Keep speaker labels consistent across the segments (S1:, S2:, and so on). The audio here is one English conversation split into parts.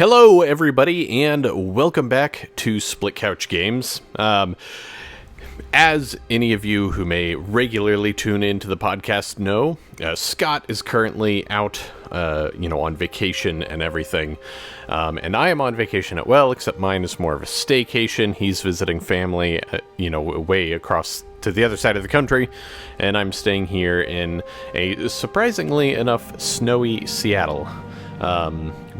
S1: Hello, everybody, and welcome back to Split Couch Games. As any of you who may regularly tune into the podcast know, Scott is currently out, on vacation and everything. And I am on vacation as well, except mine is more of a staycation. He's visiting family, way across to the other side of the country, and I'm staying here in a surprisingly enough snowy Seattle.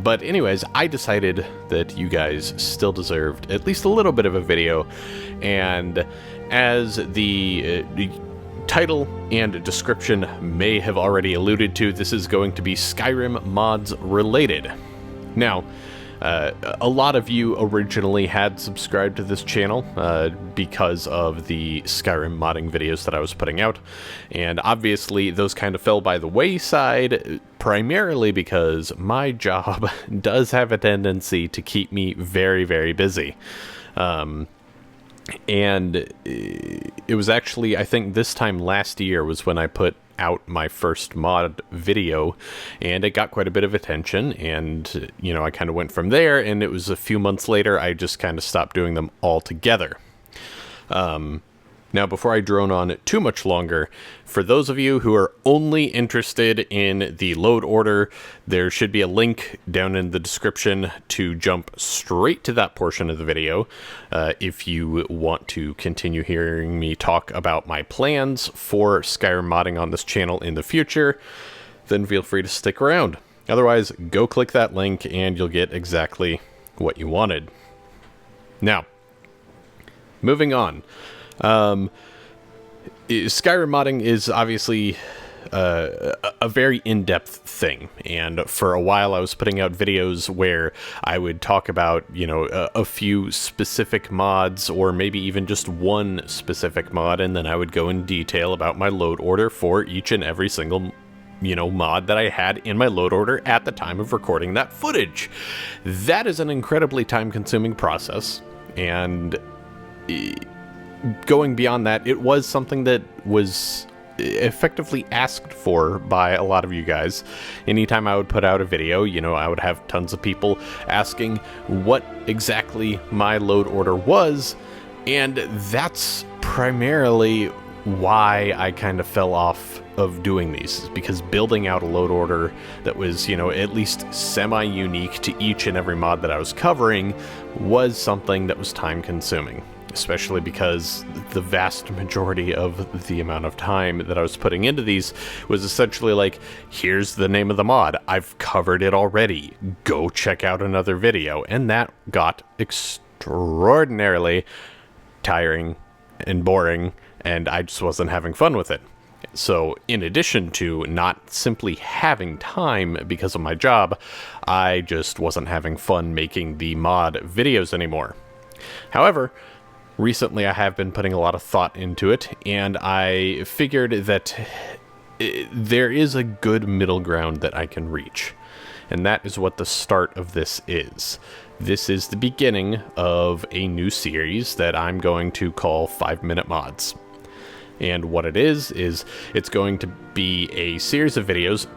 S1: But anyways, I decided that you guys still deserved at least a little bit of a video, and as the title and description may have already alluded to, this is going to be Skyrim mods related. Now, a lot of you originally had subscribed to this channel because of the Skyrim modding videos that I was putting out, and obviously those kind of fell by the wayside, primarily because my job does have a tendency to keep me very, very busy. And it was actually, I think this time last year was when I put out my first mod video, and it got quite a bit of attention, and I kind of went from there, and it was a few months later I just kind of stopped doing them altogether. Now, before I drone on too much longer, for those of you who are only interested in the load order, there should be a link down in the description to jump straight to that portion of the video. If you want to continue hearing me talk about my plans for Skyrim modding on this channel in the future, then feel free to stick around. Otherwise, go click that link and you'll get exactly what you wanted. Now, moving on. Skyrim modding is obviously a very in-depth thing, and for a while I was putting out videos where I would talk about, a few specific mods, or maybe even just one specific mod, and then I would go in detail about my load order for each and every single mod that I had in my load order at the time of recording that footage. That is an incredibly time-consuming process, and going beyond that, it was something that was effectively asked for by a lot of you guys. Anytime I would put out a video, I would have tons of people asking what exactly my load order was, and that's primarily why I kind of fell off of doing these, because building out a load order that was, at least semi-unique to each and every mod that I was covering was something that was time-consuming. Especially because the vast majority of the amount of time that I was putting into these was essentially like, here's the name of the mod, I've covered it already, go check out another video, and that got extraordinarily tiring and boring, and I just wasn't having fun with it. So in addition to not simply having time because of my job, I just wasn't having fun making the mod videos anymore. However, recently I have been putting a lot of thought into it, and I figured that there is a good middle ground that I can reach. And that is what the start of this is. This is the beginning of a new series that I'm going to call 5-Minute Mods. And what it is it's going to be a series of videos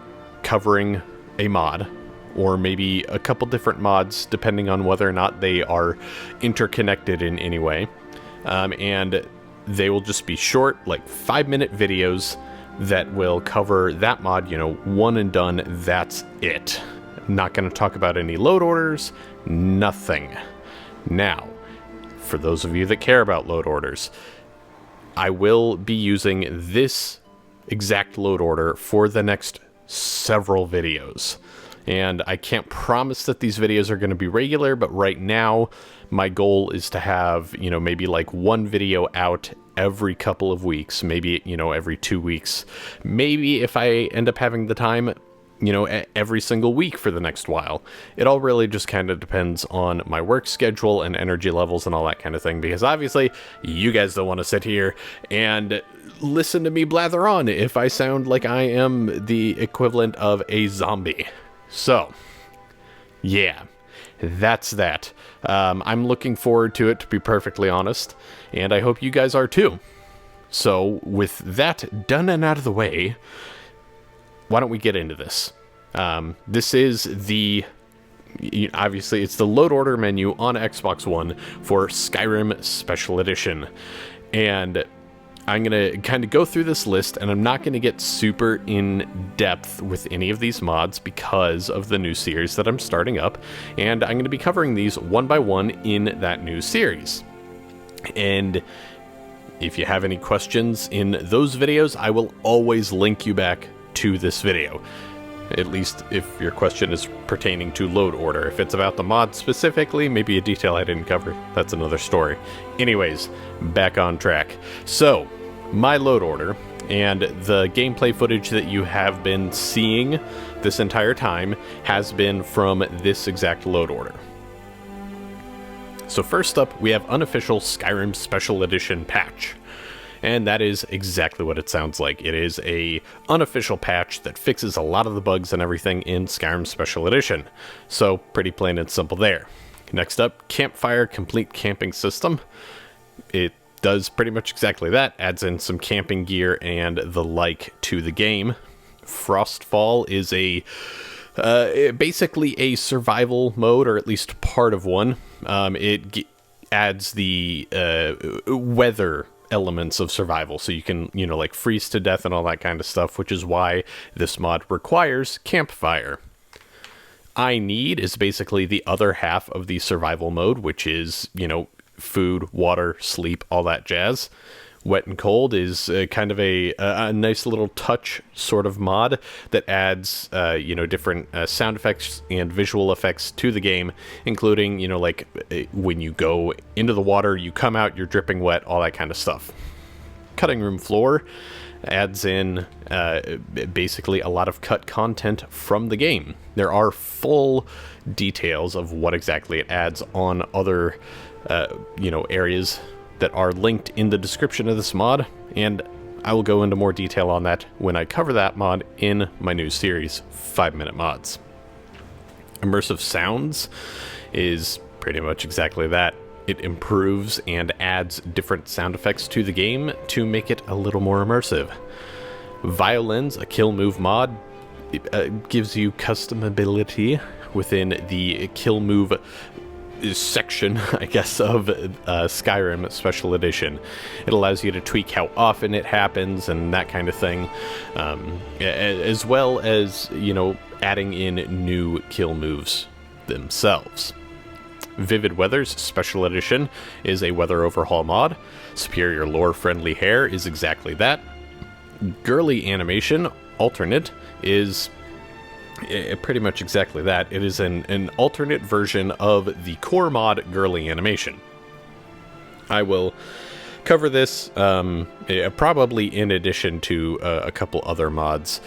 S1: covering a mod, or maybe a couple different mods, depending on whether or not they are interconnected in any way. And they will just be short, like 5-minute videos that will cover that mod, one and done, that's it. Not going to talk about any load orders, nothing. Now, for those of you that care about load orders, I will be using this exact load order for the next several videos. And I can't promise that these videos are going to be regular, but right now my goal is to have, maybe like one video out every couple of weeks, maybe, every 2 weeks. Maybe if I end up having the time, every single week for the next while. It all really just kind of depends on my work schedule and energy levels and all that kind of thing, because obviously you guys don't want to sit here and listen to me blather on if I sound like I am the equivalent of a zombie. So, yeah, that's that. I'm looking forward to it, to be perfectly honest, and I hope you guys are too. So, with that done and out of the way, why don't we get into this? This is the obviously, it's the load order menu on Xbox One for Skyrim Special Edition. And I'm going to kind of go through this list, and I'm not going to get super in depth with any of these mods because of the new series that I'm starting up. And I'm going to be covering these one by one in that new series. And if you have any questions in those videos, I will always link you back to this video. At least if your question is pertaining to load order. If it's about the mod specifically, maybe a detail I didn't cover, that's another story. Anyways, back on track. So, my load order, and the gameplay footage that you have been seeing this entire time has been from this exact load order. So first up, we have unofficial Skyrim Special Edition patch. And that is exactly what it sounds like. It is a unofficial patch that fixes a lot of the bugs and everything in Skyrim Special Edition. So, pretty plain and simple there. Next up, Campfire Complete Camping System. It does pretty much exactly that. Adds in some camping gear and the like to the game. Frostfall is basically a survival mode, or at least part of one. It adds the weather elements of survival, so you can, like freeze to death and all that kind of stuff, which is why this mod requires campfire. I Need is basically the other half of the survival mode, which is, food, water, sleep, all that jazz. Wet and Cold is kind of a nice little touch sort of mod that adds, different sound effects and visual effects to the game, including, like when you go into the water, you come out, you're dripping wet, all that kind of stuff. Cutting Room Floor adds in basically a lot of cut content from the game. There are full details of what exactly it adds on other, areas that are linked in the description of this mod, and I will go into more detail on that when I cover that mod in my new series, 5-Minute Mods. Immersive Sounds is pretty much exactly that. It improves and adds different sound effects to the game to make it a little more immersive. Violins, a kill move mod, gives you customability within the kill move section, I guess, of Skyrim Special Edition. It allows you to tweak how often it happens and that kind of thing, as well as, adding in new kill moves themselves. Vivid Weather's Special Edition is a weather overhaul mod. Superior Lore Friendly Hair is exactly that. Girly Animation Alternate is pretty much exactly that. It is an alternate version of the core mod Girly Animation. I will cover this probably in addition to a couple other mods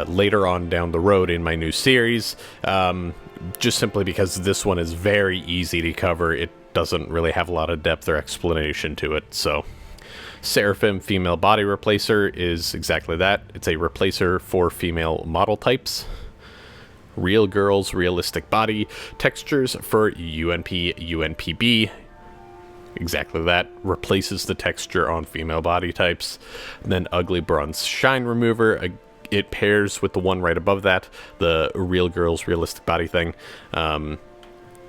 S1: later on down the road in my new series, just simply because this one is very easy to cover. It doesn't really have a lot of depth or explanation to it. So Seraphim Female Body Replacer is exactly that. It's a replacer for female model types. Real Girls Realistic Body Textures for UNP UNPB. Exactly that. Replaces the texture on female body types. And then Ugly Bronze Shine Remover. It pairs with the one right above that, the Real Girls Realistic Body thing. And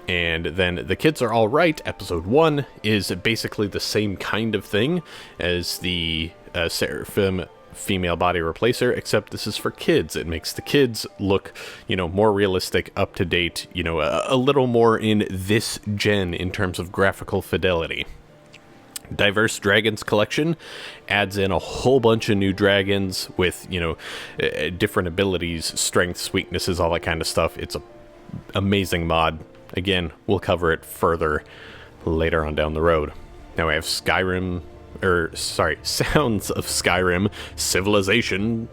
S1: then The Kids Are Alright, Episode 1, is basically the same kind of thing as the Seraphim Female Body Replacer, except this is for kids. It makes the kids look, more realistic, up to date, a little more in this gen in terms of graphical fidelity. Diverse Dragons Collection adds in a whole bunch of new dragons with, different abilities, strengths, weaknesses, all that kind of stuff. It's an amazing mod. Again, we'll cover it further later on down the road. Now we have Sounds of Skyrim Civilization,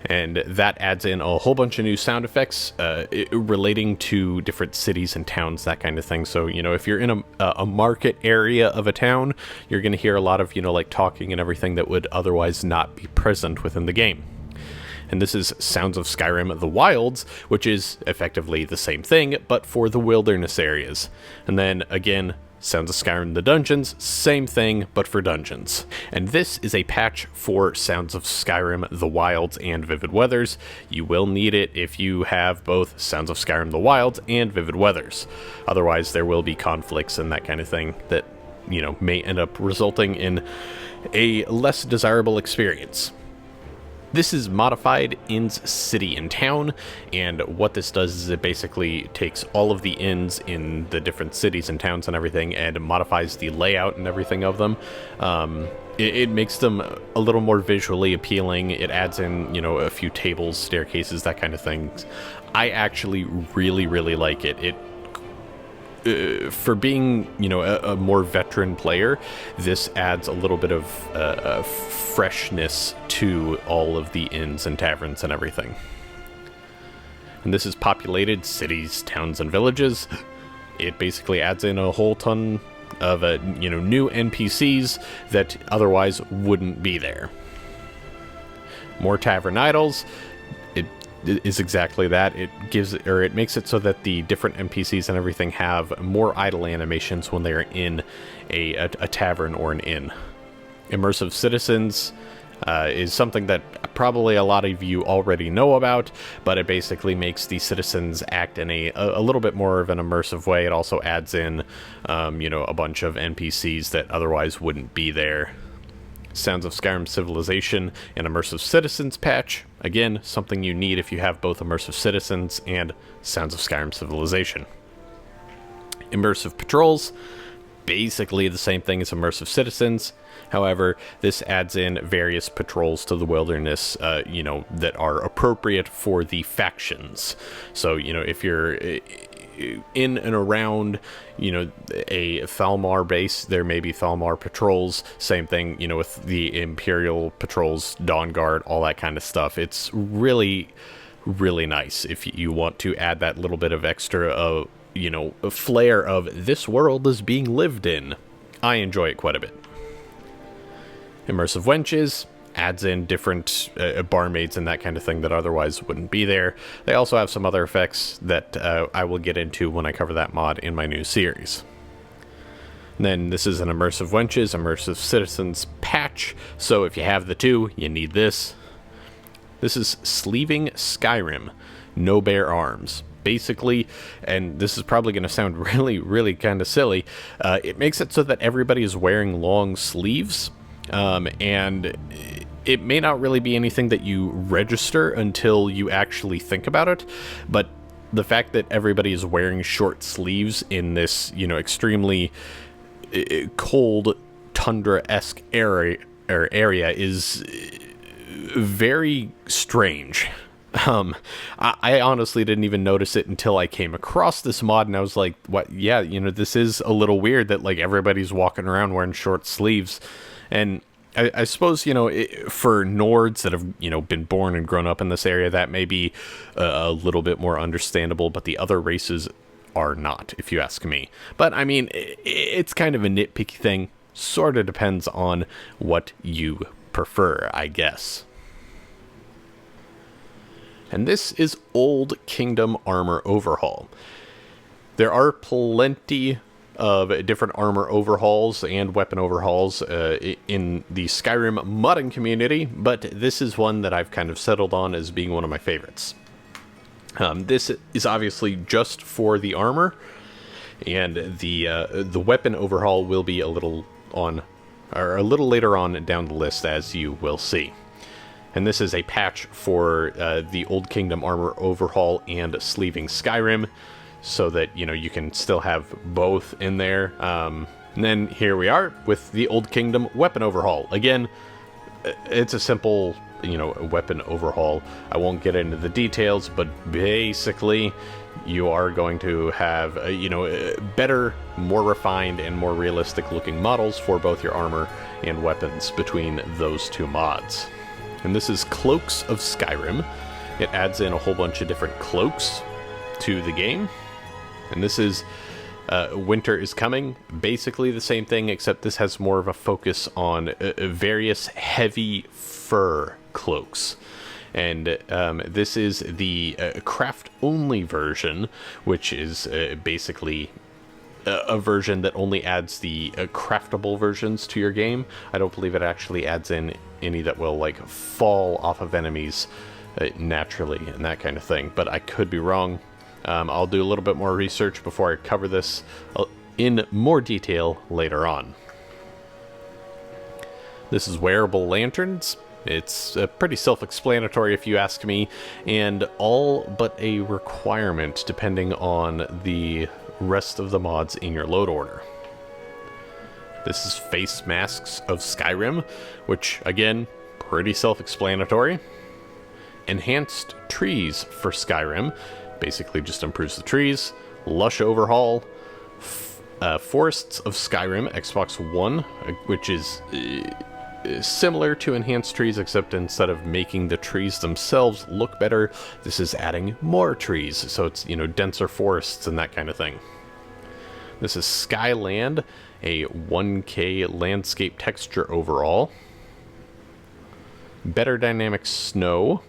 S1: and that adds in a whole bunch of new sound effects relating to different cities and towns, that kind of thing. So, if you're in a market area of a town, you're going to hear a lot of, like talking and everything that would otherwise not be present within the game. And this is Sounds of Skyrim The Wilds, which is effectively the same thing, but for the wilderness areas. And then, again, Sounds of Skyrim the Dungeons, same thing, but for dungeons. And this is a patch for Sounds of Skyrim the Wilds and Vivid Weathers. You will need it if you have both Sounds of Skyrim the Wilds and Vivid Weathers. Otherwise, there will be conflicts and that kind of thing that, you know, may end up resulting in a less desirable experience. This is modified inns, city, and town, and what this does is it basically takes all of the inns in the different cities and towns and everything and modifies the layout and everything of them. It makes them a little more visually appealing. It adds in, you know, a few tables, staircases, that kind of thing. I actually really like it. For being, you know, a more veteran player, this adds a little bit of freshness to all of the inns and taverns and everything. And this is populated cities, towns, and villages. It basically adds in a whole ton of, you know, new NPCs that otherwise wouldn't be there. More tavern idols. It is exactly that. It makes it so that the different NPCs and everything have more idle animations when they are in a tavern or an inn. Immersive citizens is something that probably a lot of you already know about, but it basically makes the citizens act in a little bit more of an immersive way. It also adds in, you know, a bunch of NPCs that otherwise wouldn't be there. Sounds of Skyrim Civilization and Immersive Citizens patch. Again, something you need if you have both Immersive Citizens and Sounds of Skyrim Civilization. Immersive Patrols, basically the same thing as Immersive Citizens. However, this adds in various patrols to the wilderness, you know, that are appropriate for the factions. So, you know, if you're in and around, you know, a Thalmor base, there may be Thalmor patrols. Same thing, you know, with the Imperial patrols, Dawn Guard, all that kind of stuff. It's really nice if you want to add that little bit of extra, you know, a flair of this world is being lived in. I enjoy it quite a bit. Immersive Wenches adds in different barmaids and that kind of thing that otherwise wouldn't be there. They also have some other effects that I will get into when I cover that mod in my new series. And then this is an Immersive Wenches, Immersive Citizens patch, so if you have the two, you need this. This is Sleeving Skyrim, No Bare Arms. Basically, and this is probably going to sound really kind of silly, it makes it so that everybody is wearing long sleeves, and it may not really be anything that you register until you actually think about it, but the fact that everybody is wearing short sleeves in this, you know, extremely cold tundra-esque area is very strange. I honestly didn't even notice it until I came across this mod, and I was like, what? Yeah, you know, this is a little weird that, like, everybody's walking around wearing short sleeves. And I suppose, you know, for Nords that have, you know, been born and grown up in this area, that may be a little bit more understandable, but the other races are not, if you ask me. But, I mean, it's kind of a nitpicky thing. Sort of depends on what you prefer, I guess. And this is Old Kingdom Armor Overhaul. There are plenty of different armor overhauls and weapon overhauls in the Skyrim Modding community, but this is one that I've kind of settled on as being one of my favorites. This is obviously just for the armor, and the weapon overhaul will be a little later on down the list, as you will see. And this is a patch for the Old Kingdom Armor Overhaul and Sleeving Skyrim, so that, you know, you can still have both in there. And then here we are with the Old Kingdom Weapon Overhaul. Again, it's a simple, you know, weapon overhaul. I won't get into the details, but basically you are going to have, you know, better, more refined, and more realistic looking models for both your armor and weapons between those two mods. And this is Cloaks of Skyrim. It adds in a whole bunch of different cloaks to the game. And this is Winter is Coming. Basically the same thing, except this has more of a focus on various heavy fur cloaks. And this is the craft-only version, which is basically a version that only adds the craftable versions to your game. I don't believe it actually adds in any that will like fall off of enemies naturally and that kind of thing, but I could be wrong. I'll do a little bit more research before I cover this in more detail later on. This is wearable lanterns. It's pretty self-explanatory if you ask me, and all but a requirement depending on the rest of the mods in your load order. This is face masks of Skyrim, which again, pretty self-explanatory. Enhanced trees for Skyrim, basically just improves the trees. Lush overhaul. Forests of Skyrim, Xbox One, which is similar to enhanced trees, except instead of making the trees themselves look better, this is adding more trees, so it's, you know, denser forests and that kind of thing. This is Skyland, a 1K landscape texture overall. Better dynamic snow.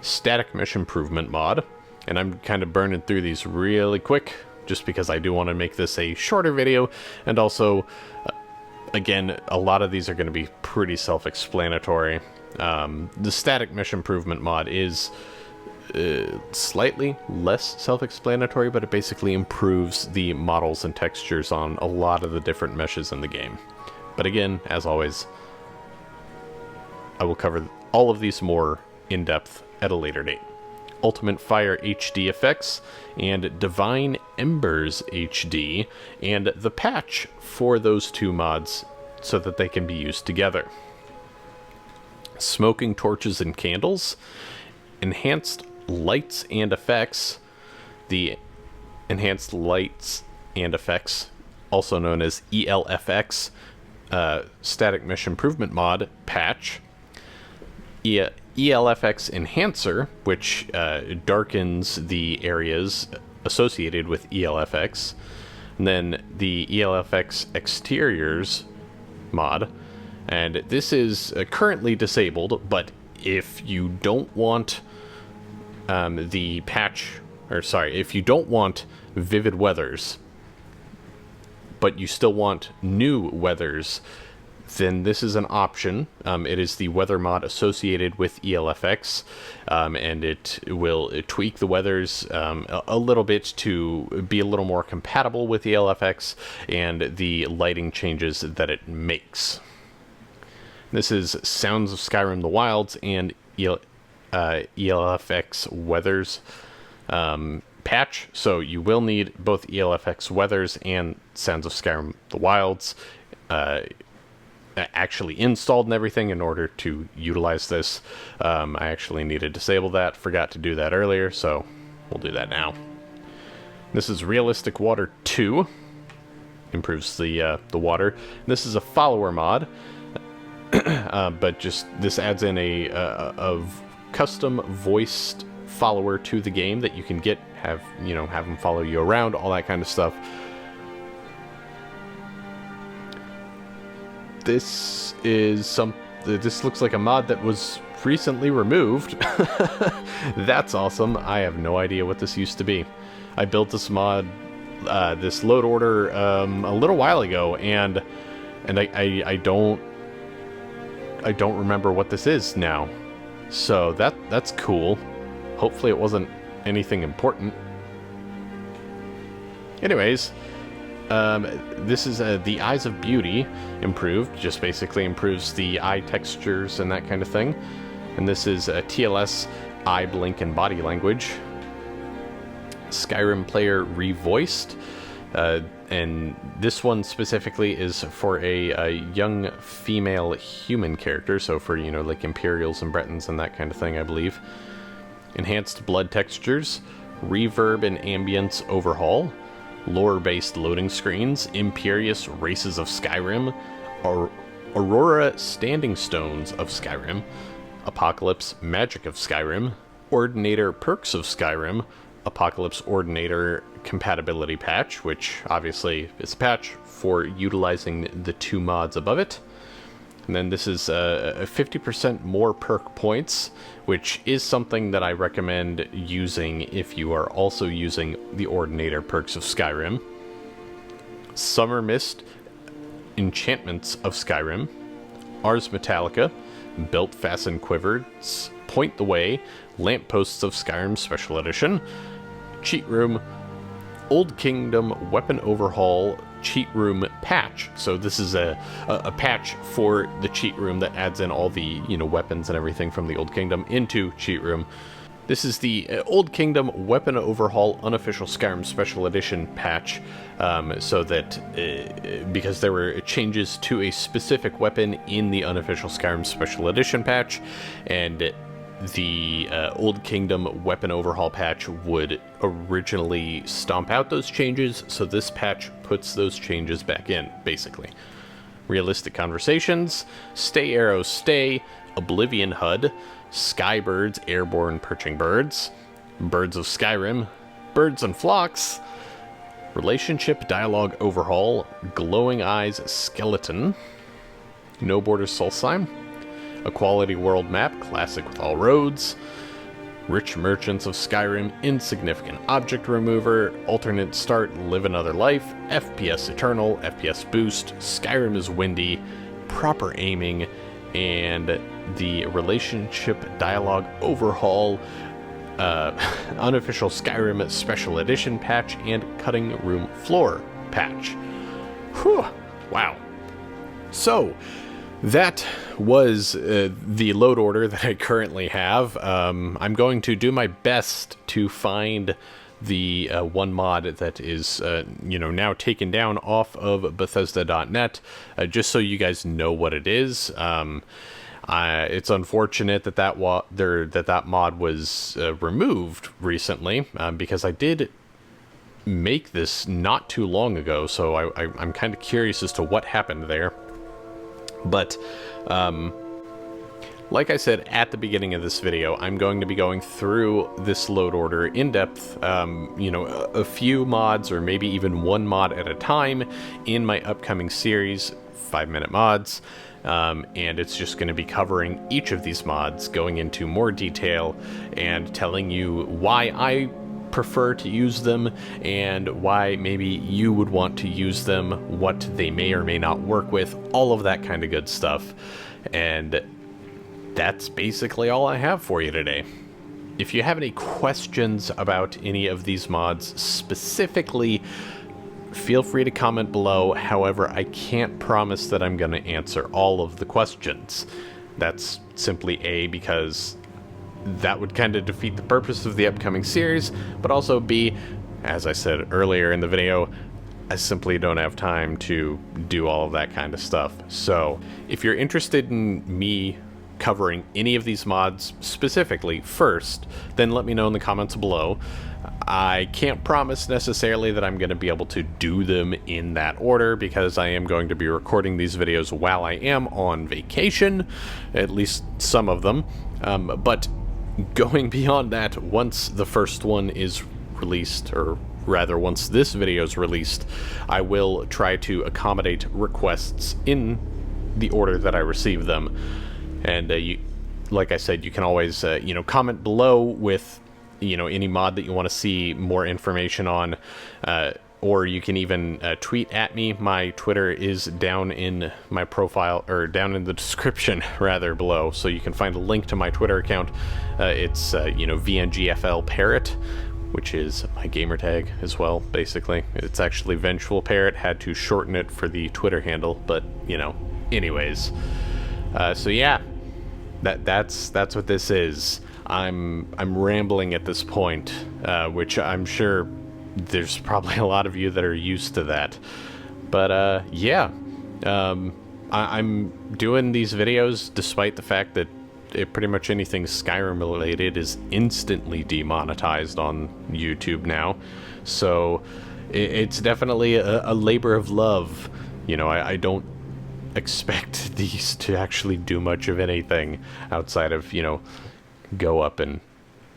S1: Static mesh improvement mod, and I'm kind of burning through these really quick just because I do want to make this a shorter video, and also again, a lot of these are going to be pretty self-explanatory. The static mesh improvement mod is slightly less self-explanatory, but it basically improves the models and textures on a lot of the different meshes in the game. But again, as always, I will cover all of these more in depth at a later date. Ultimate Fire HD effects and Divine Embers HD, and the patch for those two mods so that they can be used together. Smoking torches and candles, enhanced lights and effects, the enhanced lights and effects, also known as ELFX, static mesh improvement mod patch, ELFX Enhancer, which darkens the areas associated with ELFX, and then the ELFX Exteriors mod, and this is currently disabled, but if you don't want the patch, or sorry, if you don't want vivid weathers, but you still want new weathers, then this is an option. It is the weather mod associated with ELFX, and it will tweak the weathers a little bit to be a little more compatible with ELFX and the lighting changes that it makes. This is Sounds of Skyrim the Wilds and ELFX Weathers patch, so you will need both ELFX Weathers and Sounds of Skyrim the Wilds actually installed and everything in order to utilize this. I actually need to disable that, forgot to do that earlier, so we'll do that now. This is Realistic Water 2, improves the water. This is a follower mod, but just this adds in a custom voiced follower to the game that you can get, have them follow you around, all that kind of stuff. This looks like a mod that was recently removed. That's awesome. I have no idea what this used to be. I built this mod, this load order, a little while ago, and I don't remember what this is now. So that's cool. Hopefully it wasn't anything important. Anyways, this is the Eyes of Beauty improved, just basically improves the eye textures and that kind of thing. And this is TLS eye blink and body language. Skyrim player revoiced, and this one specifically is for a young female human character, so for, like Imperials and Bretons and that kind of thing, I believe. Enhanced blood textures, reverb and ambience overhaul, lore-based loading screens, Imperious Races of Skyrim, Aurora Standing Stones of Skyrim, Apocalypse Magic of Skyrim, Ordinator Perks of Skyrim, Apocalypse Ordinator Compatibility Patch, which obviously is a patch for utilizing the two mods above it. And then this is 50% more perk points, which is something that I recommend using if you are also using the Ordinator Perks of Skyrim. Summer Mist, Enchantments of Skyrim, Ars Metallica, Belt Fasten Quivers, Point the Way, Lampposts of Skyrim Special Edition, Cheat Room, Old Kingdom Weapon Overhaul Cheat Room Patch. So this is a patch for the Cheat Room that adds in all the, weapons and everything from the Old Kingdom into Cheat Room. This is the Old Kingdom Weapon Overhaul Unofficial Skyrim Special Edition patch, so that, because there were changes to a specific weapon in the Unofficial Skyrim Special Edition patch, and the Old Kingdom Weapon Overhaul patch would originally stomp out those changes, so this patch puts those changes back in, basically. Realistic Conversations, Stay Arrows Stay, Oblivion HUD, Skybirds Airborne Perching Birds, Birds of Skyrim, Birds and Flocks, Relationship Dialogue Overhaul, Glowing Eyes Skeleton, No Borders Solstheim, Equality World Map, Classic with all roads, Rich Merchants of Skyrim, Insignificant Object Remover, Alternate Start, Live Another Life, FPS Eternal, FPS Boost, Skyrim is Windy, Proper Aiming, and the Relationship Dialogue Overhaul, Unofficial Skyrim Special Edition patch, and Cutting Room Floor patch. Whew, wow. So, that was the load order that I currently have. I'm going to do my best to find the one mod that is, now taken down off of Bethesda.net, just so you guys know what it is. It's unfortunate that that mod was removed recently, because I did make this not too long ago, so I'm kind of curious as to what happened there. But, like I said at the beginning of this video, I'm going to be going through this load order in depth, a few mods or maybe even one mod at a time in my upcoming series, 5-minute mods, and it's just going to be covering each of these mods, going into more detail and telling you why I prefer to use them and why maybe you would want to use them, what they may or may not work with, all of that kind of good stuff. And that's basically all I have for you today. If you have any questions about any of these mods specifically, feel free to comment below. However, I can't promise that I'm going to answer all of the questions. That's simply because that would kind of defeat the purpose of the upcoming series, but also B, as I said earlier in the video, I simply don't have time to do all of that kind of stuff. So if you're interested in me covering any of these mods specifically first, then let me know in the comments below. I can't promise necessarily that I'm going to be able to do them in that order, because I am going to be recording these videos while I am on vacation, at least some of them, but going beyond that, once the first one is released, or rather once this video is released, I will try to accommodate requests in the order that I receive them. And like I said, you can always comment below with any mod that you want to see more information on, or you can even tweet at me. My Twitter is down in my profile, or down in the description rather, below, so you can find a link to my Twitter account. It's VNGFL Parrot, which is my gamer tag as well, basically. It's actually Vengeful Parrot, had to shorten it for the Twitter handle, but anyways. So yeah, that's what this is. I'm rambling at this point, which I'm sure there's probably a lot of you that are used to that. But yeah, I'm doing these videos despite the fact that pretty much anything Skyrim related is instantly demonetized on YouTube now. So it's definitely a labor of love. I don't expect these to actually do much of anything outside of, go up and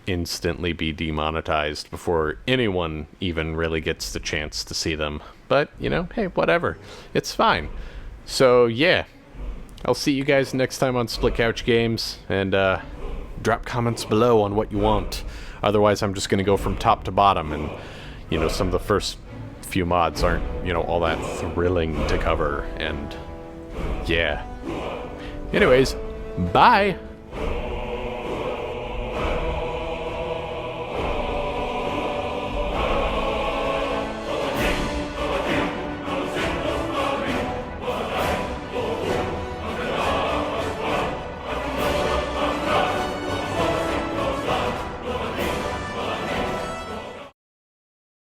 S1: instantly be demonetized before anyone even really gets the chance to see them. But, hey, whatever. It's fine. So, yeah. I'll see you guys next time on Split Couch Games, and drop comments below on what you want. Otherwise, I'm just going to go from top to bottom, and, some of the first few mods aren't, you know, all that thrilling to cover, and yeah. Anyways, bye!